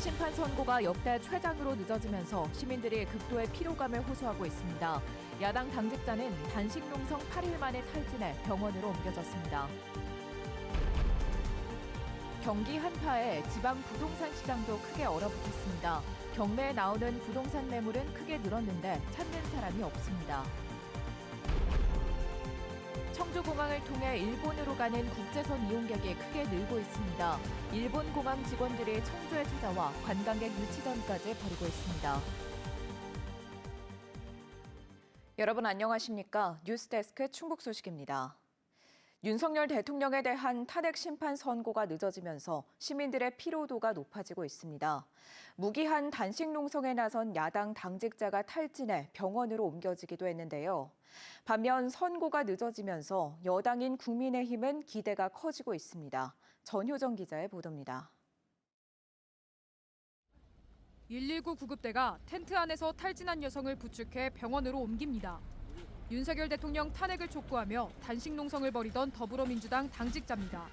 심판 선고가 역대 최장으로 늦어지면서 시민들이 극도의 피로감을 호소하고 있습니다. 야당 당직자는 단식 농성 8일 만에 탈진해 병원으로 옮겨졌습니다. 경기 한파에 지방 부동산 시장도 크게 얼어붙었습니다. 경매에 나오는 부동산 매물은 크게 늘었는데 찾는 사람이 없습니다. 청주공항을 통해 일본으로 가는 국제선 이용객이 크게 늘고 있습니다. 일본 공항 직원들이 청주에 찾아와 관광객 유치전까지 벌이고 있습니다. 여러분 안녕하십니까? 뉴스데스크 충북 소식입니다. 윤석열 대통령에 대한 탄핵 심판 선고가 늦어지면서 시민들의 피로도가 높아지고 있습니다. 무기한 단식 농성에 나선 야당 당직자가 탈진해 병원으로 옮겨지기도 했는데요. 반면 선고가 늦어지면서 여당인 국민의힘은 기대가 커지고 있습니다. 전효정 기자의 보도입니다. 119 구급대가 텐트 안에서 탈진한 여성을 부축해 병원으로 옮깁니다. 윤석열 대통령 탄핵을 촉구하며 단식 농성을 벌이던 더불어민주당 당직자입니다.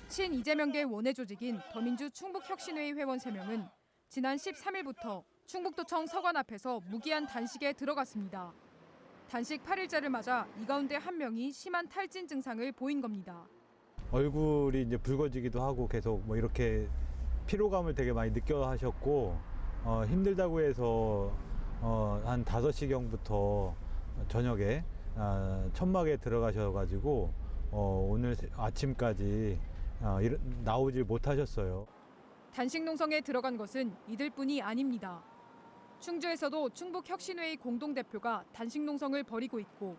친이재명계 원외 조직인 더민주 충북혁신회의 회원 3명은 지난 13일부터 충북도청 서관 앞에서 무기한 단식에 들어갔습니다. 단식 8일째를 맞아 이 가운데 1명이 심한 탈진 증상을 보인 겁니다. 얼굴이 이제 붉어지기도 하고 계속 뭐 이렇게 피로감을 되게 많이 느껴 하셨고 힘들다고 해서 한 5시경부터 저녁에 천막에 들어가셔가지고 오늘 아침까지 나오질 못하셨어요. 단식 농성에 들어간 것은 이들뿐이 아닙니다. 충주에서도 충북혁신회의 공동대표가 단식 농성을 벌이고 있고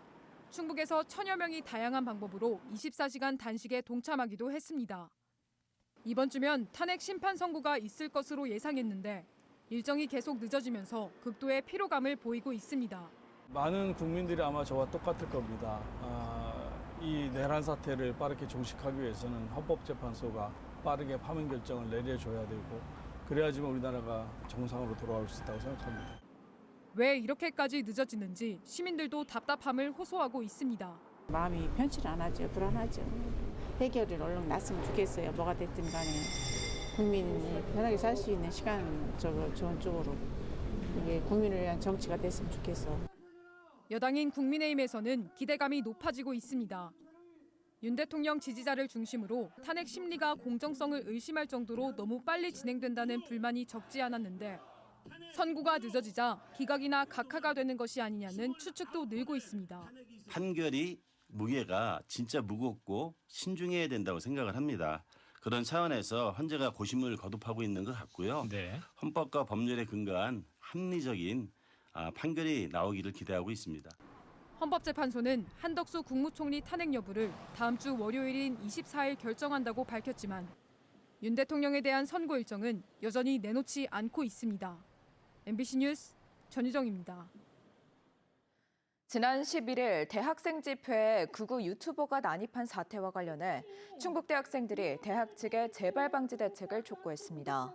충북에서 1000여 명이 다양한 방법으로 24시간 단식에 동참하기도 했습니다. 이번 주면 탄핵 심판 선고가 있을 것으로 예상했는데 일정이 계속 늦어지면서 극도의 피로감을 보이고 있습니다. 많은 국민들이 아마 저와 똑같을 겁니다. 이 내란 사태를 빠르게 종식하기 위해서는 헌법재판소가 빠르게 파면 결정을 내려줘야 되고 그래야지만 우리나라가 정상으로 돌아올 수 있다고 생각합니다. 왜 이렇게까지 늦어지는지 시민들도 답답함을 호소하고 있습니다. 마음이 편치 않아죠. 불안하죠. 해결이 얼른 났으면 좋겠어요. 뭐가 됐든 간에 국민이 편하게 살 수 있는 시간 좋은 쪽으로 이게 국민을 위한 정치가 됐으면 좋겠어. 여당인 국민의힘에서는 기대감이 높아지고 있습니다. 윤 대통령 지지자를 중심으로 탄핵 심리가 공정성을 의심할 정도로 너무 빨리 진행된다는 불만이 적지 않았는데 선고가 늦어지자 기각이나 각하가 되는 것이 아니냐는 추측도 늘고 있습니다. 판결이 무게가 진짜 무겁고 신중해야 된다고 생각을 합니다. 그런 차원에서 헌재가 고심을 거듭하고 있는 것 같고요. 네. 헌법과 법률에 근거한 합리적인 판결이 나오기를 기대하고 있습니다. 헌법재판소는 한덕수 국무총리 탄핵 여부를 다음 주 월요일인 24일 결정한다고 밝혔지만 윤 대통령에 대한 선고 일정은 여전히 내놓지 않고 있습니다. MBC 뉴스 전유정입니다. 지난 11일 대학생 집회에 극우 유튜버가 난입한 사태와 관련해 충북대 학생들이 대학 측에 재발 방지 대책을 촉구했습니다.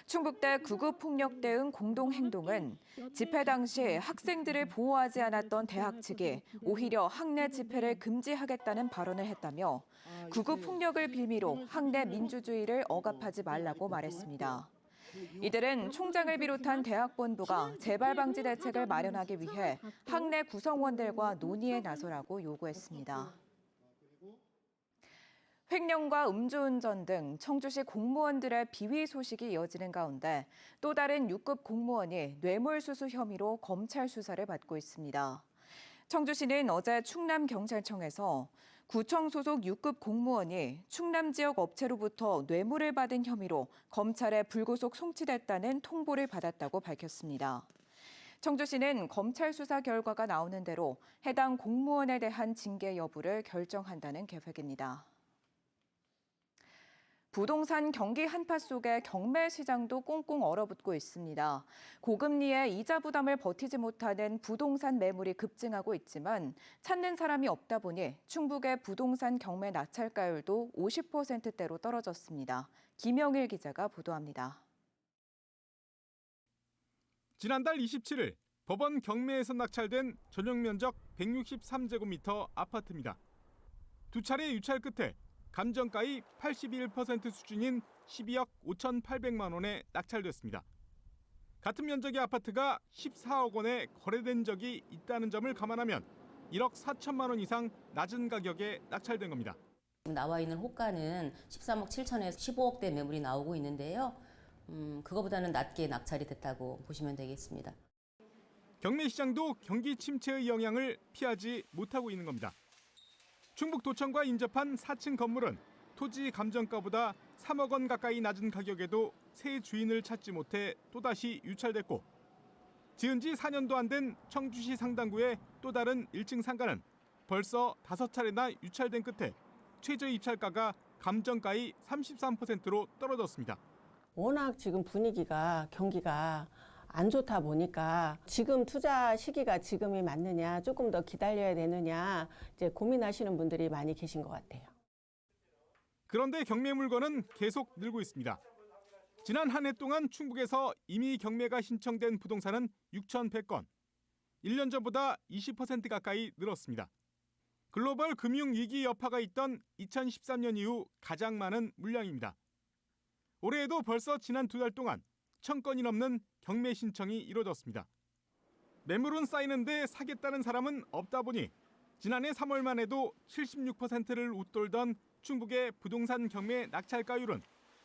충북대 극우폭력 대응 공동행동은 집회 당시 학생들을 보호하지 않았던 대학 측이 오히려 학내 집회를 금지하겠다는 발언을 했다며 극우폭력을 빌미로 학내 민주주의를 억압하지 말라고 말했습니다. 이들은 총장을 비롯한 대학 본부가 재발 방지 대책을 마련하기 위해 학내 구성원들과 논의에 나서라고 요구했습니다. 횡령과 음주운전 등 청주시 공무원들의 비위 소식이 이어지는 가운데 또 다른 6급 공무원이 뇌물수수 혐의로 검찰 수사를 받고 있습니다. 청주시는 어제 충남경찰청에서 구청 소속 6급 공무원이 충남 지역 업체로부터 뇌물을 받은 혐의로 검찰에 불구속 송치됐다는 통보를 받았다고 밝혔습니다. 청주시는 검찰 수사 결과가 나오는 대로 해당 공무원에 대한 징계 여부를 결정한다는 계획입니다. 부동산 경기 한파 속에 경매 시장도 꽁꽁 얼어붙고 있습니다. 고금리에 이자 부담을 버티지 못하는 부동산 매물이 급증하고 있지만 찾는 사람이 없다 보니 충북의 부동산 경매 낙찰가율도 50%대로 떨어졌습니다. 김영일 기자가 보도합니다. 지난달 27일 법원 경매에서 낙찰된 전용 면적 163제곱미터 아파트입니다. 두 차례 유찰 끝에 감정가이 81% 수준인 12억 5,800만 원에 낙찰됐습니다. 같은 면적의 아파트가 14억 원에 거래된 적이 있다는 점을 감안하면 1억 4천만 원 이상 낮은 가격에 낙찰된 겁니다. 나와 있는 호가는 13억 7천에서 15억대 매물이 나오고 있는데요. 그거보다는 낮게 낙찰이 됐다고 보시면 되겠습니다. 경매 시장도 경기 침체의 영향을 피하지 못하고 있는 겁니다. 충북도청과 인접한 4층 건물은 토지 감정가보다 3억 원 가까이 낮은 가격에도 새 주인을 찾지 못해 또다시 유찰됐고, 지은 지 4년도 안 된 청주시 상당구의 또 다른 1층 상가는 벌써 5차례나 유찰된 끝에 최저 입찰가가 감정가의 33%로 떨어졌습니다. 워낙 지금 분위기가 경기가 안 좋다 보니까 지금 투자 시기가 지금이 맞느냐, 조금 더 기다려야 되느냐 이제 고민하시는 분들이 많이 계신 것 같아요. 그런데 경매 물건은 계속 늘고 있습니다. 지난 한 해 동안 충북에서 이미 경매가 신청된 부동산은 6,100건, 1년 전보다 20% 가까이 늘었습니다. 글로벌 금융위기 여파가 있던 2013년 이후 가장 많은 물량입니다. 올해에도 벌써 지난 2달 동안 1,000건이 넘는 경매 신청이 이루어졌습니다. 매물은 쌓이는데 사겠다는 사람은 없다 보니 지난해 3월만 해도 76%를 웃돌던 충북의 부동산 경매 낙찰가율은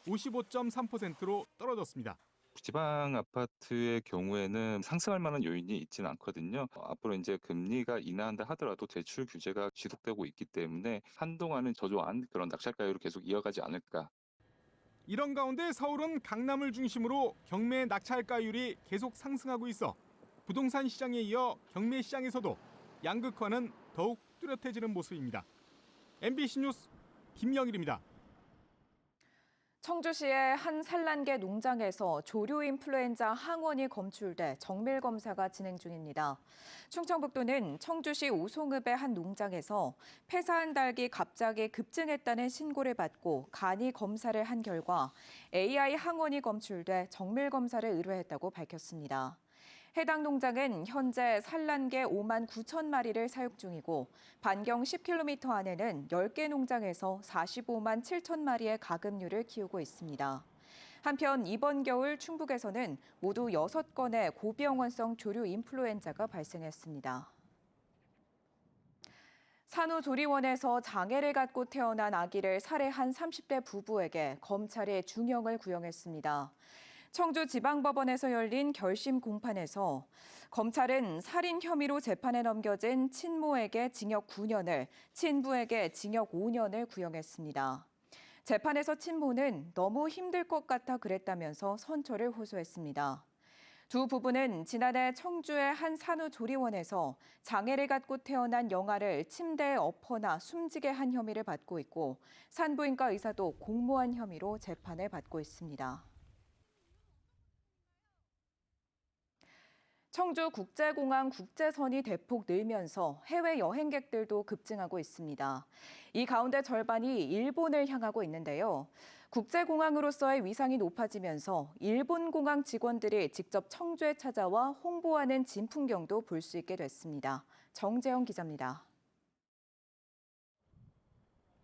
55.3%로 떨어졌습니다. 지방 아파트의 경우에는 상승할 만한 요인이 있지는 않거든요. 앞으로 이제 금리가 인하한다 하더라도 대출 규제가 지속되고 있기 때문에 한동안은 저조한 그런 낙찰가율을 계속 이어가지 않을까. 이런 가운데 서울은 강남을 중심으로 경매 낙찰가율이 계속 상승하고 있어 부동산 시장에 이어 경매 시장에서도 양극화는 더욱 뚜렷해지는 모습입니다. MBC 뉴스 김영일입니다. 청주시의 한 산란계 농장에서 조류 인플루엔자 항원이 검출돼 정밀 검사가 진행 중입니다. 충청북도는 청주시 오송읍의 한 농장에서 폐사한 닭이 갑자기 급증했다는 신고를 받고 간이 검사를 한 결과 AI 항원이 검출돼 정밀 검사를 의뢰했다고 밝혔습니다. 해당 농장은 현재 산란계 5만 9천 마리를 사육 중이고 반경 10km 안에는 10개 농장에서 45만 7천 마리의 가금류를 키우고 있습니다. 한편 이번 겨울 충북에서는 모두 6건의 고병원성 조류 인플루엔자가 발생했습니다. 산후조리원에서 장애를 갖고 태어난 아기를 살해한 30대 부부에게 검찰이 중형을 구형했습니다. 청주지방법원에서 열린 결심 공판에서 검찰은 살인 혐의로 재판에 넘겨진 친모에게 징역 9년을, 친부에게 징역 5년을 구형했습니다. 재판에서 친모는 너무 힘들 것 같아 그랬다면서 선처를 호소했습니다. 두 부부는 지난해 청주의 한 산후조리원에서 장애를 갖고 태어난 영아를 침대에 엎어나 숨지게 한 혐의를 받고 있고 산부인과 의사도 공모한 혐의로 재판을 받고 있습니다. 청주국제공항 국제선이 대폭 늘면서 해외 여행객들도 급증하고 있습니다. 이 가운데 절반이 일본을 향하고 있는데요. 국제공항으로서의 위상이 높아지면서 일본 공항 직원들이 직접 청주에 찾아와 홍보하는 진풍경도 볼 수 있게 됐습니다. 정재영 기자입니다.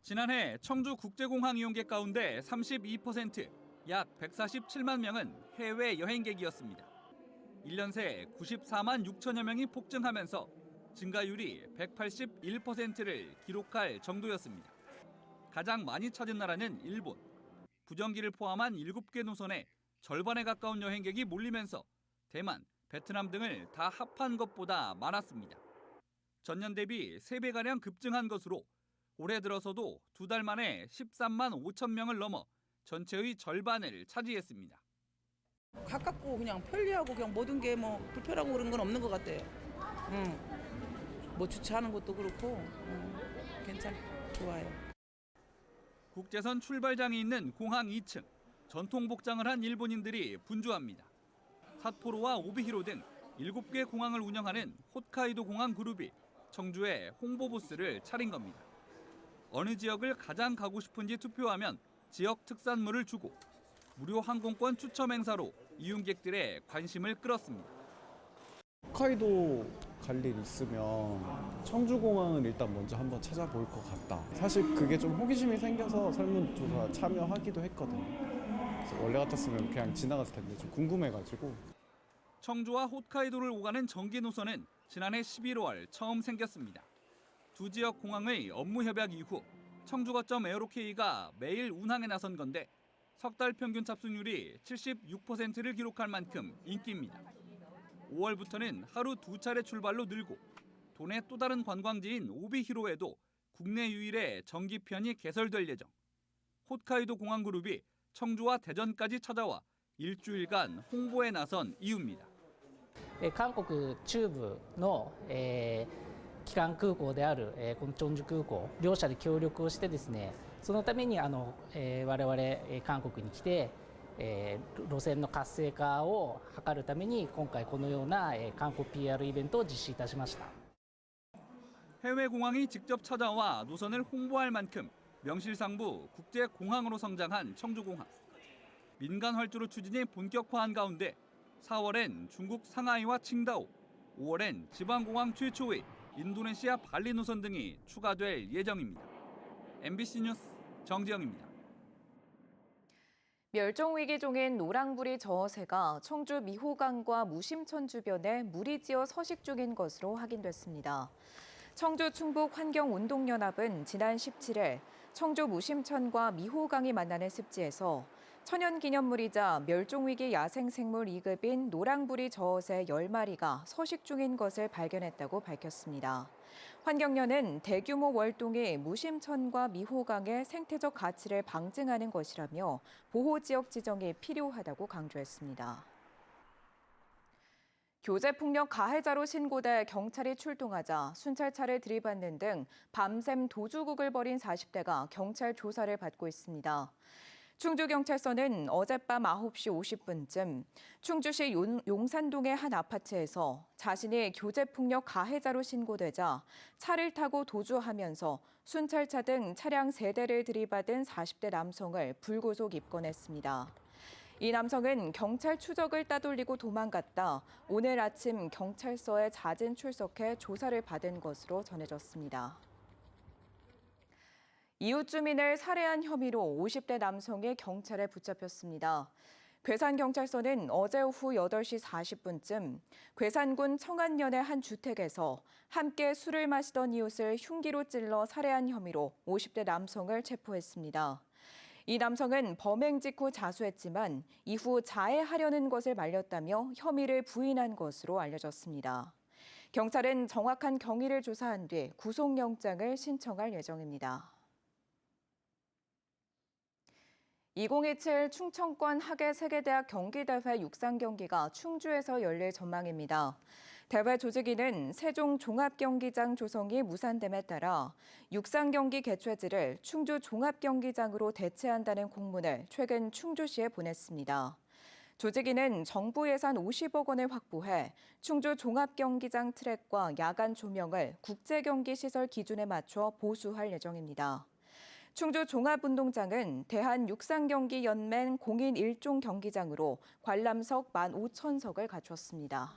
지난해 청주국제공항 이용객 가운데 32%, 약 147만 명은 해외 여행객이었습니다. 1년 새 94만 6천여 명이 폭증하면서 증가율이 181%를 기록할 정도였습니다. 가장 많이 찾은 나라는 일본. 부정기를 포함한 7개 노선에 절반에 가까운 여행객이 몰리면서 대만, 베트남 등을 다 합한 것보다 많았습니다. 전년 대비 3배가량 급증한 것으로 올해 들어서도 2달 만에 13만 5천 명을 넘어 전체의 절반을 차지했습니다. 가깝고 그냥 편리하고 그냥 모든 게 뭐 불편하고 그런 건 없는 것 같아요. 뭐 주차하는 것도 그렇고 좋아요. 국제선 출발장이 있는 공항 2층, 전통 복장을 한 일본인들이 분주합니다. 삿포로와 오비히로 등 7개 공항을 운영하는 홋카이도 공항 그룹이 청주에 홍보 부스를 차린 겁니다. 어느 지역을 가장 가고 싶은지 투표하면 지역 특산물을 주고 무료 항공권 추첨 행사로 이용객들의 관심을 끌었습니다. 홋카이도 갈 일 있으면 청주공항을 일단 먼저 한번 찾아볼 것 같다. 사실 그게 좀 호기심이 생겨서 설문조사 참여하기도 했거든요. 그래서 원래 같았으면 그냥 지나갔을 텐데 좀 궁금해가지고. 청주와 홋카이도를 오가는 전기 노선은 지난해 11월 처음 생겼습니다. 두 지역 공항의 업무 협약 이후 청주 거점 에어로케이가 매일 운항에 나선 건데 석 달 평균 탑승률이 76%를 기록할 만큼 인기입니다. 5월부터는 하루 2차례 출발로 늘고 도내 또 다른 관광지인 오비히로에도 국내 유일의 전기편이 개설될 예정. 홋카이도 공항그룹이 청주와 대전까지 찾아와 일주일간 홍보에 나선 이유입니다. 韓国中部の、基幹空港である、このチョンジュ空港両社で協力をしてですね、そのために我々、韓国に来て、路線の活性化を図るために今回このような、韓国 PR イベントを実施いたしました。 해외 공항이 직접 찾아와 노선을 홍보할 만큼 명실상부 국제 공항으로 성장한 청주공항. 민간 활주로 추진이 본격화한 가운데 4월엔 중국 상하이와 칭다오, 5월엔 지방공항 최초의 인도네시아 발리 노선 등이 추가될 예정입니다. MBC 뉴스 정지영입니다. 멸종위기 종인 노랑부리 저어새가 청주 미호강과 무심천 주변에 무리지어 서식 중인 것으로 확인됐습니다. 청주 충북 환경운동연합은 지난 17일 청주 무심천과 미호강이 만나는 습지에서 천연기념물이자 멸종위기 야생생물 2급인 노랑부리 저어새 10마리가 서식 중인 것을 발견했다고 밝혔습니다. 환경연은 대규모 월동이 무심천과 미호강의 생태적 가치를 방증하는 것이라며 보호지역 지정이 필요하다고 강조했습니다. 교제폭력 가해자로 신고돼 경찰이 출동하자 순찰차를 들이받는 등 밤샘 도주국을 벌인 40대가 경찰 조사를 받고 있습니다. 충주경찰서는 어젯밤 9시 50분쯤 충주시 용산동의 한 아파트에서 자신이 교제폭력 가해자로 신고되자 차를 타고 도주하면서 순찰차 등 차량 3대를 들이받은 40대 남성을 불구속 입건했습니다. 이 남성은 경찰 추적을 따돌리고 도망갔다 오늘 아침 경찰서에 자진 출석해 조사를 받은 것으로 전해졌습니다. 이웃 주민을 살해한 혐의로 50대 남성이 경찰에 붙잡혔습니다. 괴산경찰서는 어제 오후 8시 40분쯤 괴산군 청안면의 한 주택에서 함께 술을 마시던 이웃을 흉기로 찔러 살해한 혐의로 50대 남성을 체포했습니다. 이 남성은 범행 직후 자수했지만 이후 자해하려는 것을 말렸다며 혐의를 부인한 것으로 알려졌습니다. 경찰은 정확한 경위를 조사한 뒤 구속영장을 신청할 예정입니다. 2027 충청권 하계세계대학 경기대회 육상 경기가 충주에서 열릴 전망입니다. 대회 조직위는 세종 종합경기장 조성이 무산됨에 따라 육상 경기 개최지를 충주 종합경기장으로 대체한다는 공문을 최근 충주시에 보냈습니다. 조직위는 정부 예산 50억 원을 확보해 충주 종합경기장 트랙과 야간 조명을 국제경기시설 기준에 맞춰 보수할 예정입니다. 충주 종합운동장은 대한육상경기연맹 공인 1종 경기장으로 관람석 15,000석을 갖췄습니다.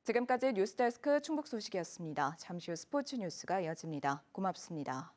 지금까지 뉴스데스크 충북 소식이었습니다. 잠시 후 스포츠 뉴스가 이어집니다. 고맙습니다.